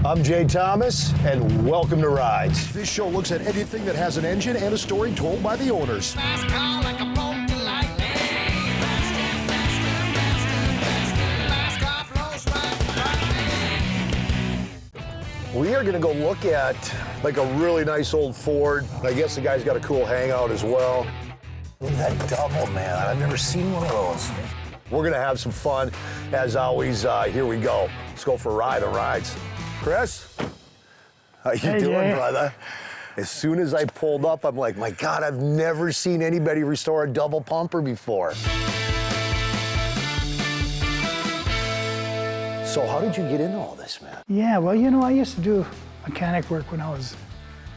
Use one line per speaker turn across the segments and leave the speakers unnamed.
I'm Jay Thomas, and welcome to Rides.
This show looks at anything that has an engine and a story told by the owners.
We are going to go look at like a really nice old Ford. I guess the guy's got a cool hangout as well. Look at that double, man. I've never seen one of those. We're going to have some fun. As always, here we go. Let's go for a ride on Rides. Chris, how you doing,
Jay.
brother? As soon as I pulled up, I'm like, my God, I've never seen anybody restore a double pumper before. So how did you get into all this, man?
Yeah, well, you know, I used to do mechanic work when I was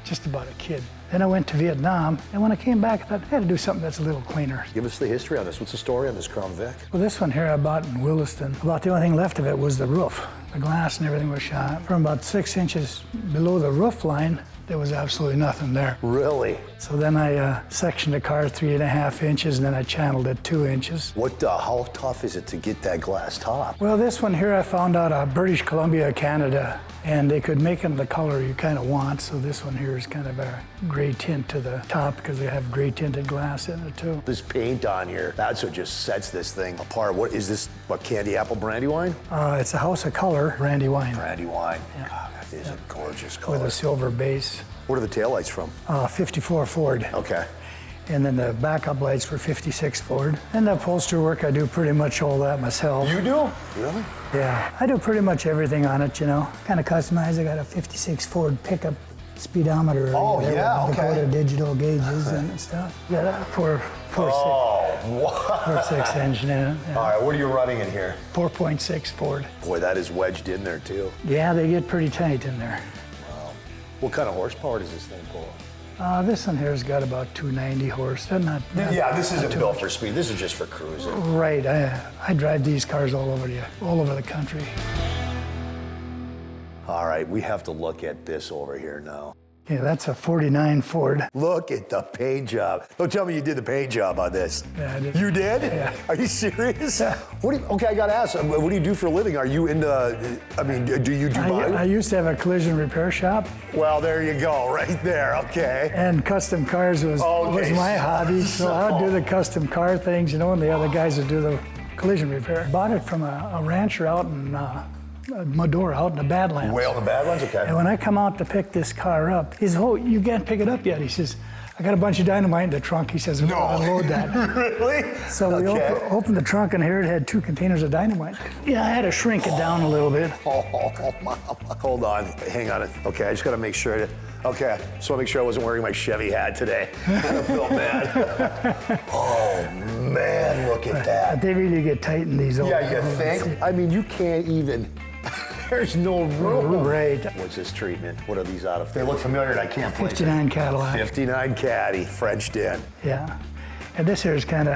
just about a kid. Then I went to Vietnam, and when I came back, I thought I had to do something that's a little cleaner.
Give us the history on this. What's the story on this Crown Vic?
Well, this one here I bought in Williston. About the only thing left of it was the roof. The glass and everything was shot. From about 6 inches below the roof line, there was absolutely nothing there.
Really?
So then I sectioned the car 3.5 inches, and then I channeled it 2 inches.
How tough is it to get that glass top?
Well, this one here I found out of British Columbia, Canada, and they could make them the color you kind of want. So this one here is kind of a gray tint to the top because they have gray tinted glass in it too.
This paint on here, that's what just sets this thing apart. What is this, Candy Apple brandy wine?
It's a House of Color brandy wine
Brandy wine.
Yeah.
God, that is a gorgeous color.
with a silver base.
What are the taillights from?
54 Ford.
Okay.
And then the backup lights were 56 Ford. And the upholstery work, I do pretty much all that myself.
You do? Really?
Yeah, I do pretty much everything on it, you know. Kind of customized. I got a 56 Ford pickup speedometer.
Oh, yeah,
with
okay.
Dakota digital gauges and stuff. Yeah, that 4.6 engine in it. Yeah.
All right, what are you running in here?
4.6 Ford.
Boy, that is wedged in there too.
Yeah, they get pretty tight in there.
What kind of horsepower does this thing pull?
This one here's got about 290 horse.
Yeah, this isn't
too
built
much.
for speed. This is just for cruising.
Right, I drive these cars all over the country.
All right, we have to look at this over here now.
Yeah, that's a 49 Ford.
Look at the paint job. Don't tell me you did the paint job on this.
Yeah, I did.
You did?
Yeah.
Are you serious?
Yeah.
Okay, I gotta ask, what do you do for a living? Are you into, do you do body?
I used to have a collision repair shop,
Well, there you go, right there, okay.
and custom cars was my hobby. So I would do the custom car things, you know, and the other guys would do the collision repair. Bought it from a rancher out in Medora, out in the Badlands.
Way on the Badlands, okay.
And when I come out to pick this car up, he says, "Oh, you can't pick it up yet." He says, "I got a bunch of dynamite in the trunk." He says, "We'll unload that."
Really?
So we opened the trunk, and here it had 2 containers of dynamite. Yeah, I had to shrink it down a little bit.
Oh, Mama. Hold on, hang on. Okay, I just gotta make sure okay, just wanna make sure I wasn't wearing my Chevy hat today. I feel bad. Oh, man, look at that.
They really get tight in these old.
Yeah, you think? I mean, you can't even, there's no room.
Right.
What's this treatment? What are these out of? They look familiar and I can't place it.
59 Cadillac.
59 Caddy, Frenched in.
Yeah. And this here is kind of.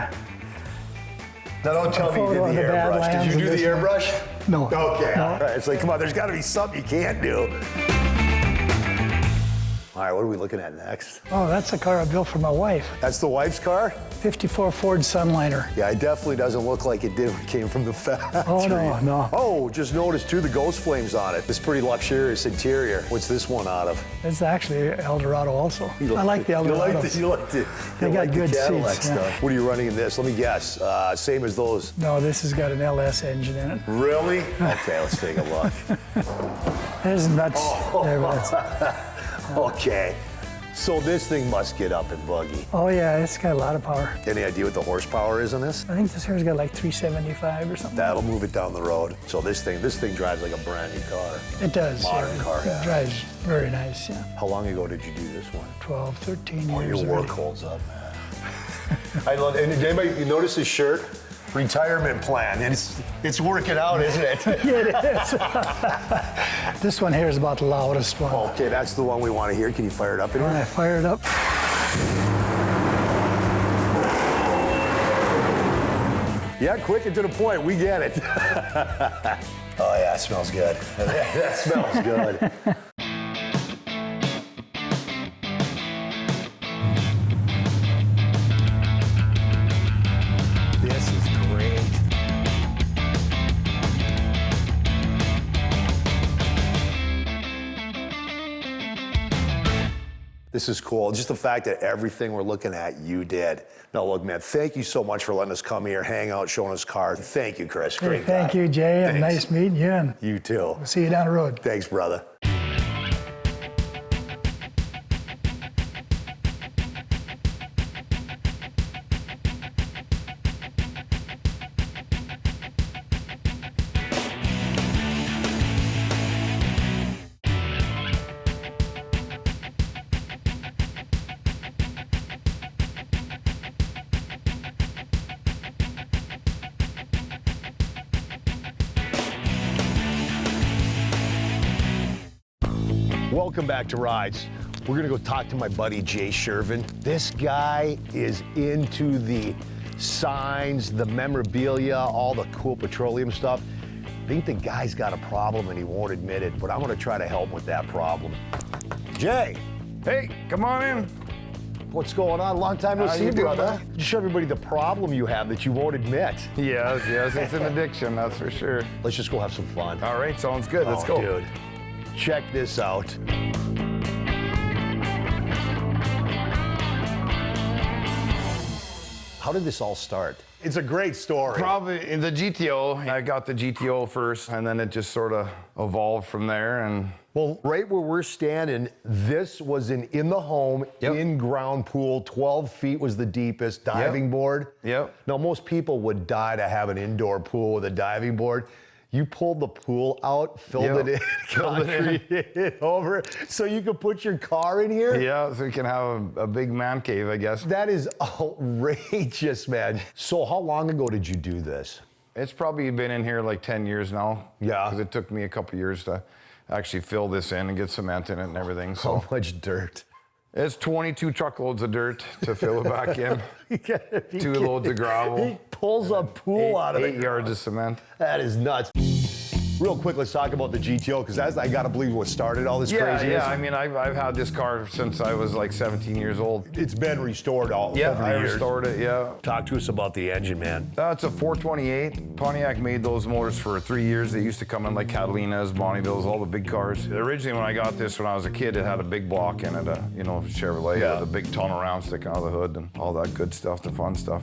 Now don't tell me you did
Photo of
the
the
airbrush. Did
Badlands
you do
and
the
this
airbrush?
No.
Okay,
No.
all right. It's like, come on, there's gotta be something you can't do. All right, what are we looking at next?
Oh, that's a car I built for my wife.
That's the wife's car?
54 Ford Sunliner.
Yeah, it definitely doesn't look like it did when it came from the factory.
Oh, no.
Oh, just noticed too, the ghost flames on it. This pretty luxurious interior. What's this one out of?
It's actually Eldorado also. I like the Eldorado.
You like the
They got good
Cadillac
seats,
stuff.
yeah.
What are you running in this? Let me guess. Same as those.
No, this has got an LS engine in it.
Really? Okay, let's take a look.
There's nuts. There it is.
Okay. So this thing must get up and buggy.
Oh yeah, it's got a lot of power.
Any idea what the horsepower is on this?
I think this here's got like 375 or something.
That'll move it down the road. So this thing drives like a brand new car.
It does.
Modern
yeah.
car.
It drives very nice, yeah.
How long ago did you do this one?
12, 13
Oh,
years
your work
already.
holds up, man. I love. And did anybody you notice his shirt? Retirement plan, and it's working out, isn't it?
Yeah, it is. This one here is about the loudest one.
Okay, that's the one we want to hear. Can you fire it up in
When
here?
I fire it up.
Yeah, quick and to the point. We get it. Oh yeah, it smells good. That smells good. This is great. This is cool. Just the fact that everything we're looking at, you did. No, look, man, thank you so much for letting us come here, hang out, showing us cars. Thank you, Chris. Great guy.
Thank you, Jay, and nice meeting you. And
You too.
we'll see you down the road.
Thanks, brother. Welcome back to Rides. We're gonna go talk to my buddy Jay Shervin. This guy is into the signs, the memorabilia, all the cool petroleum stuff. I think the guy's got a problem and he won't admit it, but I'm gonna try to help him with that problem. Jay,
Hey, come on in.
what's going on? Long time no
How
see,
you doing,
brother.
man?
Just show everybody the problem you have that you won't admit.
Yes, it's an addiction, that's for sure.
Let's just go have some fun.
All right, sounds good. Let's go.
Dude. Check this out. How did this all start? It's a great story.
Probably in the GTO. I got the GTO first, and then it just sort of evolved from there. And
Well, right where we're standing, this was an in-the-home,
Yep.
in-ground pool. 12 feet was the deepest diving board.
Yep.
Now, most people would die to have an indoor pool with a diving board. You pulled the pool out, filled
Yep.
it in,
Filled it in.
concreted it over, so you could put your car in here?
yeah, so you can have a big man cave, I guess.
That is outrageous, man. So how long ago did you do this?
It's probably been in here like 10 years now.
Yeah.
Because it took me a couple years to actually fill this in and get cement in it and everything.
How
So
much dirt?
it's 22 truckloads of dirt to fill it back in.
You gotta be
2
kidding.
loads of gravel.
He pulls a pool out of it.
8 yards of cement.
That is nuts. Real quick, let's talk about the GTO, because that's, I gotta believe, what started all this craziness.
Yeah. I mean, I've had this car since I was like 17 years old.
It's been restored all over
Yeah,
the
I
years.
restored it. Yeah.
Talk to us about the engine, man.
It's a 428. Pontiac made those motors for 3 years. They used to come in like Catalinas, Bonnevilles, all the big cars. Originally, when I got this when I was a kid, it had a big block in it, Chevrolet
Yeah.
with a big tunnel around sticking out of the hood and all that good stuff, the fun stuff.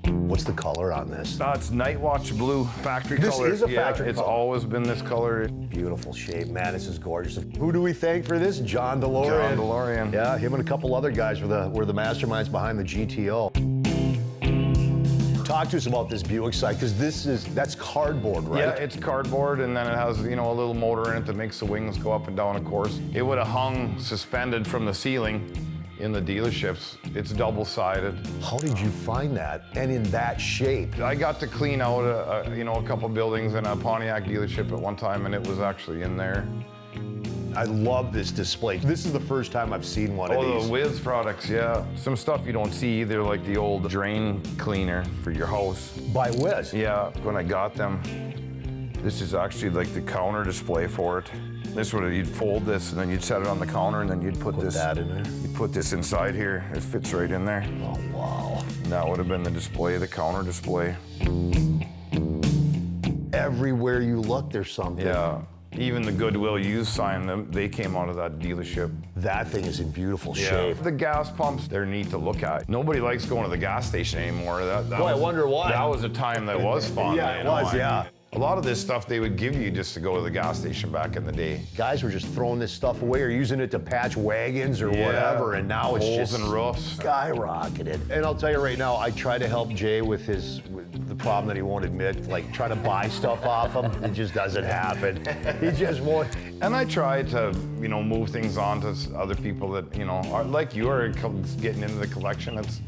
What's the color on this?
It's Night Watch Blue, factory
This
color.
is a
Yeah,
factory
It's
color.
always been this color.
Beautiful shape, man. This is gorgeous. Who do we thank for this? John DeLorean.
John DeLorean.
Yeah, him and a couple other guys were the masterminds behind the GTO. Talk to us about this Buick side, because that's cardboard, right?
Yeah, it's cardboard, and then it has, a little motor in it that makes the wings go up and down, of course. It would have hung suspended from the ceiling in the dealerships. It's double-sided.
How did you find that? And in that shape?
I got to clean out, a couple buildings in a Pontiac dealership at one time, and it was actually in there.
I love this display. This is the first time I've seen one of
Oh,
these.
the Wiz products, yeah. Some stuff you don't see either, like the old drain cleaner for your house.
By Wiz.
Yeah, when I got them, this is actually like the counter display for it. This would you'd fold this and then you'd set it on the counter and then you'd put this
that in there.
You'd put this inside here. It fits right in there.
Oh, wow.
And that would have been the display, the counter display.
Everywhere you look, there's something.
Yeah. Even the Goodwill used sign, they came out of that dealership.
That thing is in beautiful shape.
The gas pumps, they're neat to look at. Nobody likes going to the gas station anymore. That
Boy, I wonder why.
That was a time that was fun.
Yeah, it was, yeah.
A lot of this stuff they would give you just to go to the gas station back in the day.
Guys were just throwing this stuff away or using it to patch wagons or whatever, and now it's
Holes
just
and roofs.
skyrocketed. And I'll tell you right now, I try to help Jay with the problem that he won't admit, like try to buy stuff off him. It just doesn't happen. He just won't.
And I try to, move things on to other people that, are like you are getting into the collection. It's,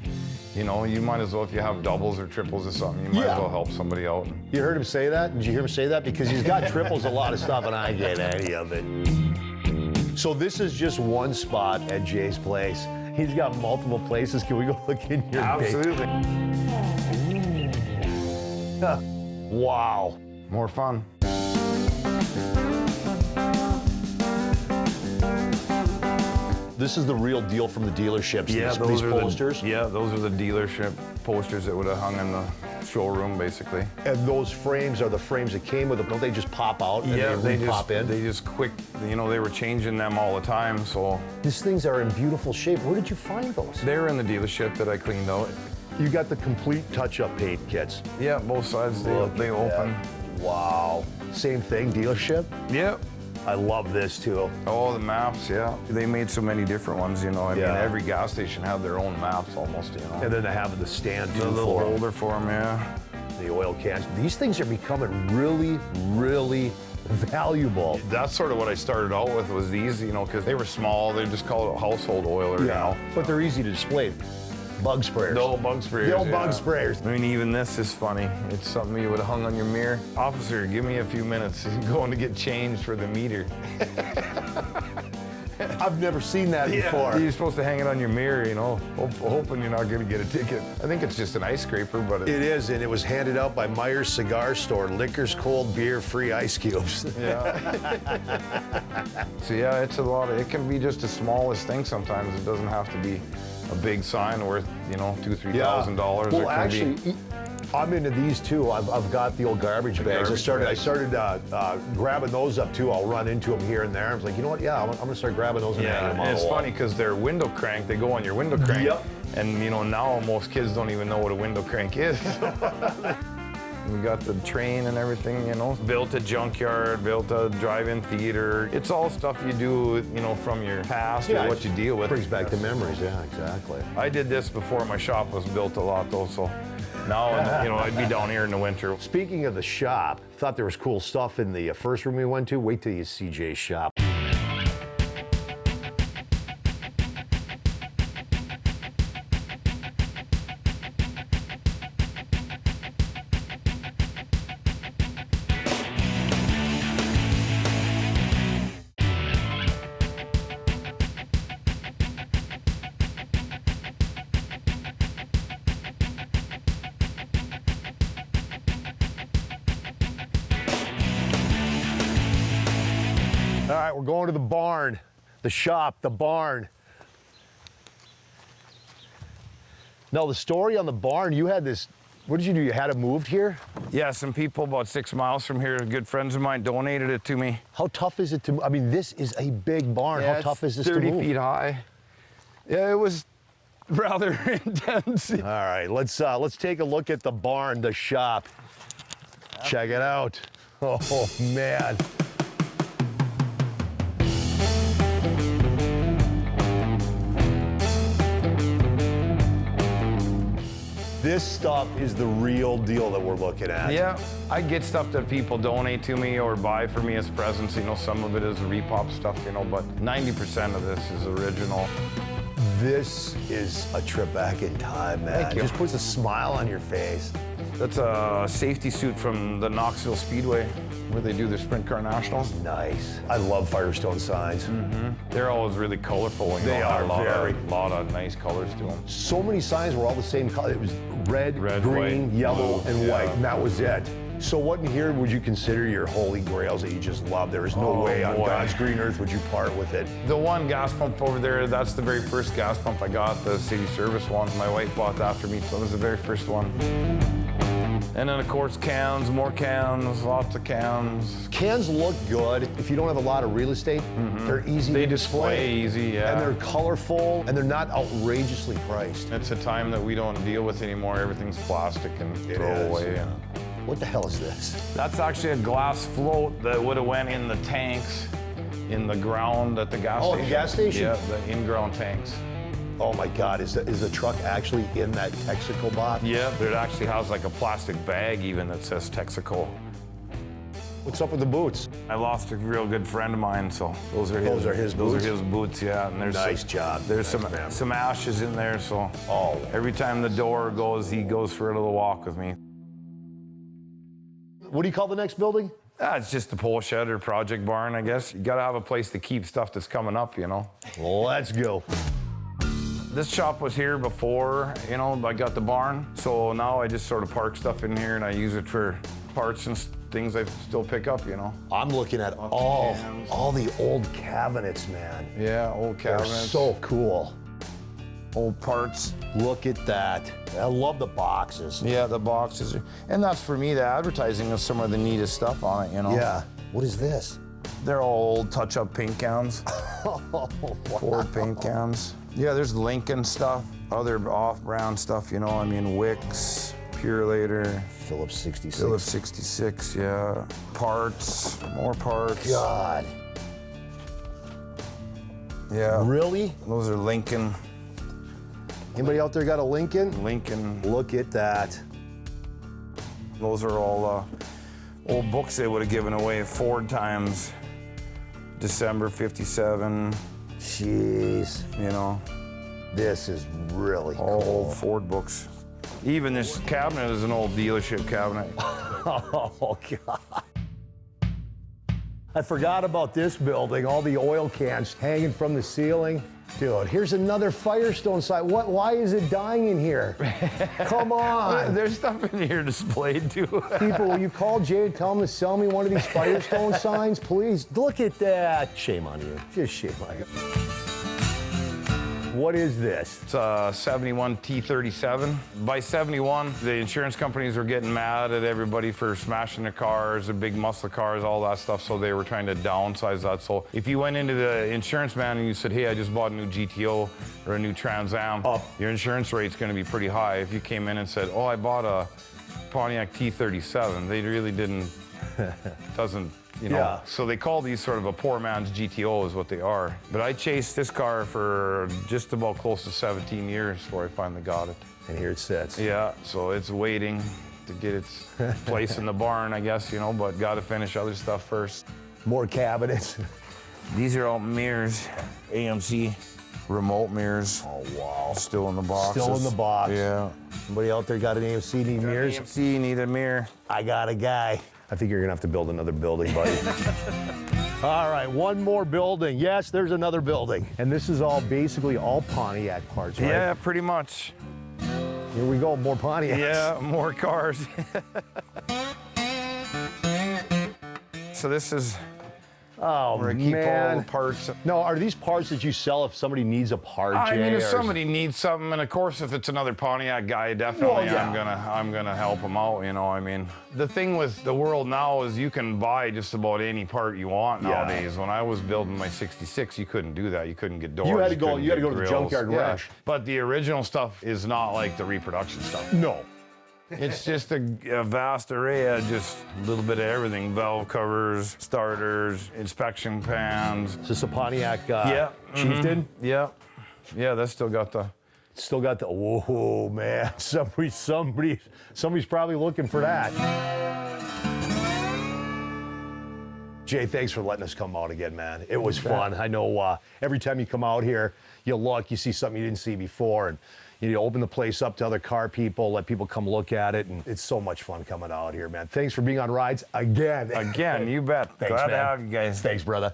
you might as well, if you have doubles or triples or something, you might as well help somebody out.
You heard him say that? Did you hear him say that? Because he's got triples a lot of stuff and I get any of it. So this is just one spot at Jay's place. He's got multiple places. Can we go look in your
Absolutely.
Wow.
More fun.
This is the real deal from the dealerships, these posters.
those are the dealership posters that would have hung in the showroom, basically.
And those frames are the frames that came with them. Don't they just pop out and they pop in?
They just quick, you know, they were changing them all the time, so.
These things are in beautiful shape. Where did you find those?
They were in the dealership that I cleaned out.
You got the complete touch-up paint kits.
Yeah, both sides, they open.
Wow. Same thing, dealership?
Yep.
I love this too.
Oh, the maps, yeah. They made so many different ones, you know. I mean, every gas station had their own maps almost, you know.
And then they have the stand too.
The little holder for them, yeah.
The oil cans. These things are becoming really, really valuable.
That's sort of what I started out with was these, you know, because they were small. They just call it a household oiler, you know.
But they're easy to display. Bug sprayers.
The old bug sprayers.
The old bug sprayers.
I mean, even this is funny. It's something you would have hung on your mirror. Officer, give me a few minutes. Going to get changed for the meter.
I've never seen that before.
You're supposed to hang it on your mirror, you know, hoping you're not going to get a ticket. I think it's just an ice scraper, but
it is, and it was handed out by Myers Cigar Store. Liquors, cold beer, free ice cubes.
Yeah. So yeah, it's a lot. It can be just the smallest thing sometimes. It doesn't have to be a big sign worth, you know, $2,000-$3,000.
Well, actually, I'm into these too. I've got the old garbage bags. I started grabbing those up too. I'll run into them here and there. I was like, you know what? Yeah, I'm gonna start grabbing those and hanging them on the wall.
It's funny because they're window crank. They go on your window crank.
Yep.
And you know, now most kids don't even know what a window crank is. We got the train and everything, you know. Built a junkyard, built a drive-in theater. It's all stuff you do, you know, from your past or what you deal with.
Brings back the memories, yeah, exactly.
I did this before my shop was built a lot though, so now, you know, I'd be down here in the winter.
Speaking of the shop, thought there was cool stuff in the first room we went to. Wait till you see Jay's shop. All right, we're going to the barn, the shop, the barn. Now, the story on the barn, you had this, what did you do? You had it moved here?
Yeah, some people about 6 miles from here, good friends of mine, donated it to me.
How tough is it to, I mean, this is a big barn.
Yeah,
how tough is this to move?
30 feet high. Yeah, it was rather intense.
All right, let's take a look at the barn, the shop. Check it out. Oh, man. This stuff is the real deal that we're looking at.
Yeah, I get stuff that people donate to me or buy for me as presents. You know, some of it is repop stuff, you know, but 90% of this is original.
This is a trip back in time, man.
Thank you.
It just puts a smile on your face.
That's a safety suit from the Knoxville Speedway, where they do their Sprint Car Nationals.
Nice. I love Firestone signs.
Mm-hmm. They're always really colorful.
They are very.
A lot of nice colors to them.
So many signs were all the same color. It was red, green,
white,
yellow,
blue,
and white, and that was it. So what in here would you consider your holy grails that you just love? There is no way on God's green earth would you part with it.
The one gas pump over there, that's the very first gas pump I got, the city service one. My wife bought that for me, so it was the very first one. And then, of course, cans, more cans, lots of cans.
Cans look good. If you don't have a lot of real estate, they're easy to display.
Easy, yeah.
And they're colorful, and they're not outrageously priced.
It's a time that we don't deal with anymore. Everything's plastic and throw away.
What the hell is this?
That's actually a glass float that would have went in the tanks in the ground at the gas station.
Oh, the gas station?
Yeah, the in-ground tanks.
Oh my God, is the truck actually in that Texaco box?
Yeah, it actually has like a plastic bag even that says Texaco.
What's up with the boots?
I lost a real good friend of mine, so those are his
boots?
Those are his boots, yeah. And there's
Nice job.
There's
Nice,
some ashes in there, so every time the door goes, he goes for a little walk with me.
What do you call the next building?
It's just a pole shed or project barn, I guess. You gotta have a place to keep stuff that's coming up, you know.
Let's go.
This shop was here before, you know, I got the barn. So now I just sort of park stuff in here and I use it for parts and things I still pick up, you know.
I'm looking at all the old cabinets, man.
Yeah, old cabinets.
They're so cool.
old parts.
Look at that. I love the boxes.
Yeah, the boxes. And that's for me, the advertising of some of the neatest stuff on it, you know?
Yeah. What is this?
They're all old touch-up paint cans. Ford paint cans. Yeah, there's Lincoln stuff, other off-brand stuff, you know, I mean, Wix, Purelator.
Phillips 66.
Phillips 66, yeah. Parts, more parts.
God.
Yeah.
Really?
Those are Lincoln.
Anybody out there got a Lincoln?
Lincoln.
Look at that.
Those are all old books they would have given away. Ford Times, December '57.
Jeez.
You know.
This is really
All
cool.
old Ford books. Even this cabinet is an old dealership cabinet.
Oh, God. I forgot about this building, all the oil cans hanging from the ceiling. Dude, here's another Firestone sign. Why is it dying in here? Come on.
There's stuff in here displayed too.
People, will you call Jay and tell him to sell me one of these Firestone signs, please? Look at that. Shame on you. Just shame on you. What is this?
It's a 71 T37. By 71, the insurance companies were getting mad at everybody for smashing their cars, the big muscle cars, all that stuff, so they were trying to downsize that. So if you went into the insurance man and you said, hey, I just bought a new GTO or a new Trans Am, your insurance rate's gonna be pretty high. If you came in and said, oh, I bought a Pontiac T37, they really doesn't, you know.
Yeah.
So they call these sort of a poor man's GTO is what they are. But I chased this car for just about close to 17 years before I finally got it.
And here it sits.
Yeah, so it's waiting to get its place in the barn, I guess, you know, but got to finish other stuff first.
More cabinets.
These are all mirrors, AMC remote mirrors.
Oh, wow.
Still in the box.
Still in the box.
Yeah.
Somebody out there got an AMC need mirrors?
AMC need a mirror.
I got a guy. I think you're gonna have to build another building, buddy. All right, one more building. Yes, there's another building. And this is all basically all Pontiac parts, right?
Yeah, pretty much.
Here we go, more Pontiacs.
Yeah, more cars. So this is
Oh,
where I keep all
man.
the parts.
No, are these parts that you sell if somebody needs a part,
I
Jay,
mean, if
or-
somebody needs something, and of course, if it's another Pontiac guy, definitely
Well, yeah.
I'm gonna help him out. You know, I mean, the thing with the world now is you can buy just about any part you want
Yeah.
nowadays. When I was building my '66, you couldn't do that. You couldn't get doors.
You had to go-
couldn't
you had to
get
go to the
grills.
junkyard and
Yeah.
rush.
But the original stuff is not like the reproduction stuff.
No.
It's just a vast array of just a little bit of everything: valve covers, starters, inspection pans.
Is this a Pontiac
Yeah.
Chieftain?
Yeah. Yeah, that's still got the.
Still got the, whoa, man. Somebody's probably looking for that. Jay, thanks for letting us come out again, man. It was fun. I know every time you come out here, you look, you see something you didn't see before, and you open the place up to other car people, let people come look at it, and it's so much fun coming out here, man. Thanks for being on Rides again.
Again, you bet.
Thanks,
Glad
man.
to have you guys.
Thanks, brother.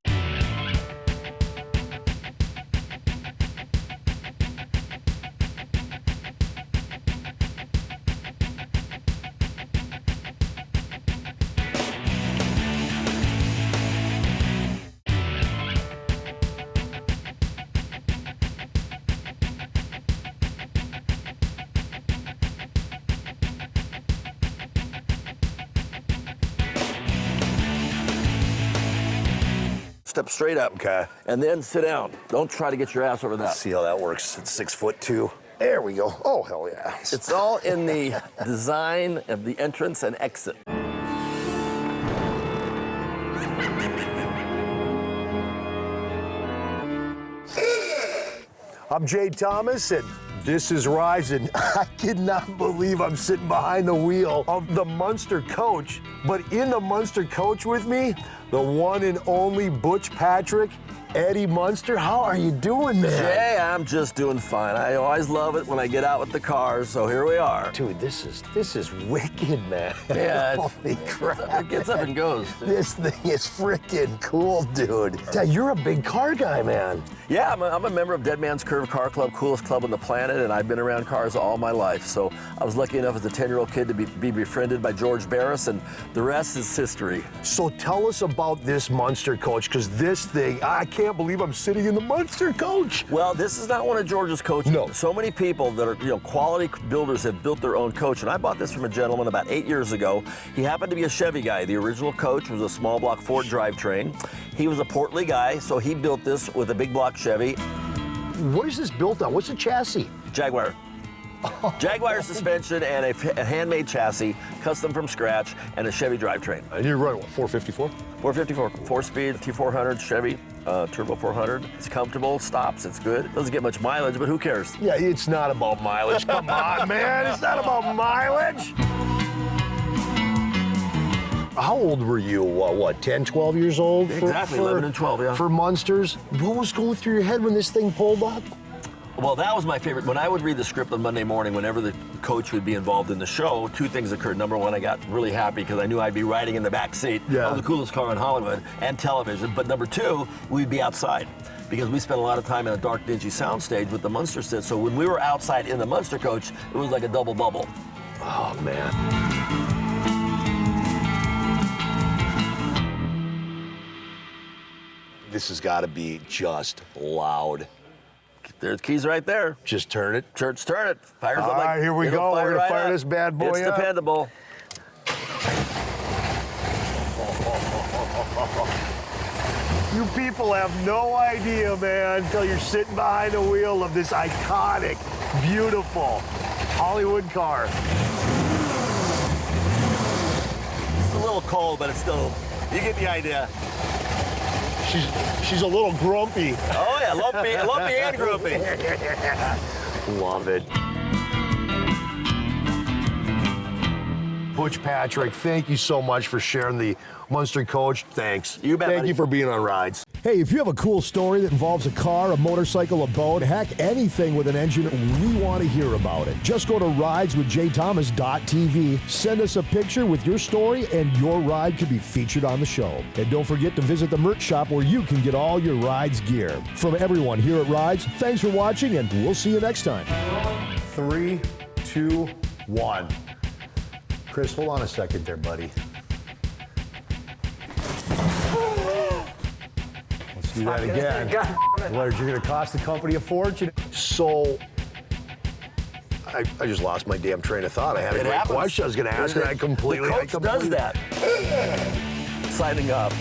Step straight up.
Okay.
And then sit down. Don't try to get your ass over that.
See how that works. It's 6'2". There we go. Oh, hell yeah.
It's all in the design of the entrance and exit.
I'm Jay Thomas, and this is Rides, and I cannot believe I'm sitting behind the wheel of the Munster coach. But in the Munster coach with me, the one and only Butch Patrick, Eddie Munster. How are you doing, man?
Jay, I'm just doing fine. I always love it when I get out with the cars, so here we are.
Dude, this is wicked, man.
Yeah,
Holy crap.
It gets up and goes.
This thing is freaking cool, dude. Dad, you're a big car guy, man.
Yeah, I'm a member of Dead Man's Curve Car Club, coolest club on the planet, and I've been around cars all my life. So I was lucky enough as a 10-year-old kid to be befriended by George Barris, and the rest is history.
So tell us about this Munster coach, because this thing, I can't believe I'm sitting in the Munster coach.
Well, this is not one of George's coaches.
No.
So many people that are, quality builders have built their own coach, and I bought this from a gentleman about 8 years ago. He happened to be a Chevy guy. The original coach was a small block Ford drivetrain. He was a portly guy, so he built this with a big block Chevy.
What is this built on? What's the chassis?
Jaguar. Jaguar suspension and a handmade chassis, custom from scratch, and a Chevy drivetrain.
And you're running, what, 454?
454, 4-speed, T400 Chevy, Turbo 400. It's comfortable, stops, it's good. Doesn't get much mileage, but who cares?
Yeah, it's not about mileage. Come on, man. It's not about mileage. How old were you? What, 10, 12 years old?
Exactly, 11 and 12, yeah.
For Munsters? What was going through your head when this thing pulled up?
Well, that was my favorite. When I would read the script on Monday morning, whenever the coach would be involved in the show, two things occurred. Number one, I got really happy because I knew I'd be riding in the back seat of the coolest car in Hollywood and television. But number two, we'd be outside because we spent a lot of time in a dark, dingy soundstage with the Munster set. So when we were outside in the Munster coach, it was like a double bubble.
Oh, man. This has got to be just loud.
There's keys right there.
Just turn it.
Turn it. Fires
All
up like,
right, here we go. We're gonna fire this bad boy
up. It's dependable.
You people have no idea, man, until you're sitting behind the wheel of this iconic, beautiful Hollywood car.
It's a little cold, but it's still, you get the idea.
She's a little grumpy.
Oh yeah, lumpy and grumpy.
Love it. Butch Patrick, thank you so much for sharing the Munster coach. Thanks.
You bet,
Thank
buddy.
you for being on Rides.
Hey, if you have a cool story that involves a car, a motorcycle, a boat, heck, anything with an engine, we want to hear about it. Just go to rideswithjthomas.tv, send us a picture with your story, and your ride could be featured on the show. And don't forget to visit the merch shop where you can get all your Rides gear. From everyone here at Rides, thanks for watching, and we'll see you next time.
3, 2, 1. Chris, hold on a second there, buddy. Let's do that again. You're going to cost the company a fortune. So, I just lost my damn train of thought. I had a great question I was going to ask, and I completely...
The coach does that. Signing up.